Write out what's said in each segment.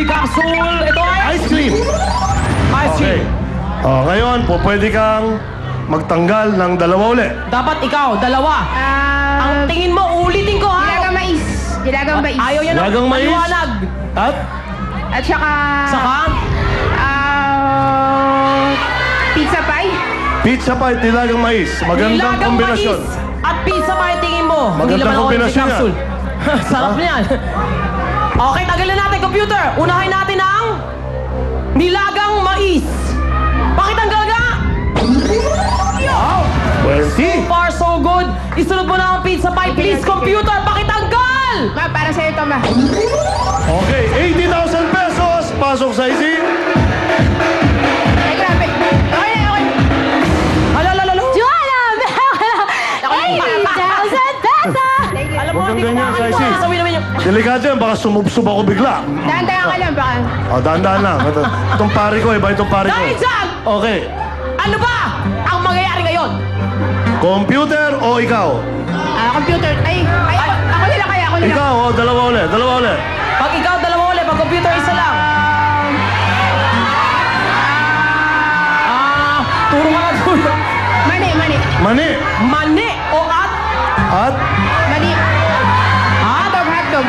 Capsule. Ito ay Ice cream. ice cream. Ngayon, pwede kang magtanggal ng dalawa uli. Dapat ikaw, dalawa. Ang tingin mo, ulitin ko ha. Dilagang mais. Dilagang mais. Ayaw yan ng Dilagang mais. maliwanag. At saka... Saka? Pizza pie. Pizza pie, tilagang mais. Magandang Nilagang kombinasyon. mais at pizza pa yung tingin mo. Magandang Hindi naman ako kombinasyon yan. capsule. Sarap niyan. Okay, tagalin natin, computer. Unahin natin ang nilagang mais. Pakitanggal ka. Wow. Pwede. So far, so good. Isunod mo na ang pizza pie. Please, computer, pakitanggal. Ma, para sa'yo ito, ma. Okay, 80,000 pesos. Pasok sa isi. Ay, grabe. Okay na, okay. Halalo. Joanna! 80,000 pesos! Alam mo, Huwag kang hindi ko ganyan, makakalimutan. Saisi. Sabihin naman yung... Delikado yan, baka sumubsob ako bigla. Dahan-dahan ka lang, baka. Dahan-dahan lang. Itong pari ko, iba itong pari ko. Dahil dyan, Okay. ano ba ang mangyayari ngayon? Computer o ikaw? Computer. Ako nila kaya, ako nila. Ikaw, dalawa uli. Pag ikaw, dalawa ulit. Pag computer, isa lang. Turo ka na turo. Mani. Mani. Mani o at? At Mani. Hotdog.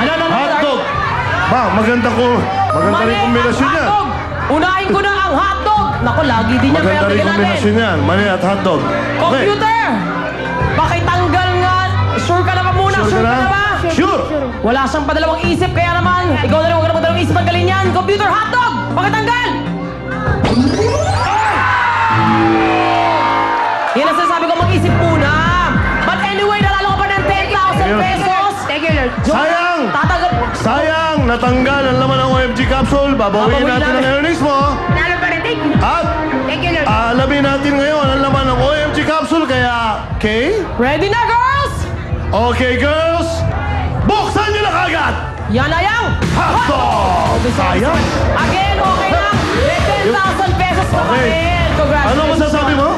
Ano? hotdog. Ba, maganda rin kombinasyon yan. hotdog. Unahin ko na ang hotdog. Naku, lagi din yan. Maganda Pero rin bigyan kombinasyon natin. yan. Mani at hotdog. Okay. Computer! Pakitanggal nga. Sure ka na ba muna? Sure ka na? ba? Sure. Wala siyang padalawang isip. Kaya naman, ikaw na rin huwag ka na padalawang isip. Ang galing yan. Computer, hotdog! Pakitanggal! Yan ang sinasabi ko, mag-isip muna. But anyway, nalalo ka pa ng 10,000 pesos. Thank you, Lord. Sayang! Tatagal. Sayang, natanggal ang laman ng OMG capsule. Babawiin Babawiin natin namin. ang earnings mo. Nalo pa rin. Thank you. At Thank you, Lord. alamin natin ngayon ang laman ng OMG capsule. Kaya, okay? Ready na, girls? Okay, girls. Buksan nyo na kagad! Yan na yang. Hotdog! Sayang. Again, okay na. May 10,000 pesos pa Okay. rin. Congratulations. Ano masasabi mo?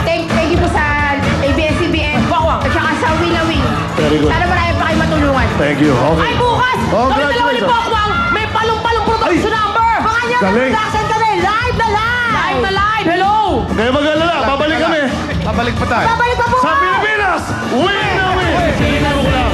Thank you po sa ABS-CBN. Bawang. At saka sa Winawing. Very good. Sana marami pa kayo matulungan. Thank you. Okay. Ay, bukas! Kami dalawa ni Congratulations. Pokwang, may palong-palong production Ay. number! Baka nyo, Galing. production kami! Live na live! Live na live! Hello! Kaya mag-alala, babalik kami. Babalik pa tayo. Babalik pa po! Sa Pilipinas, win na win!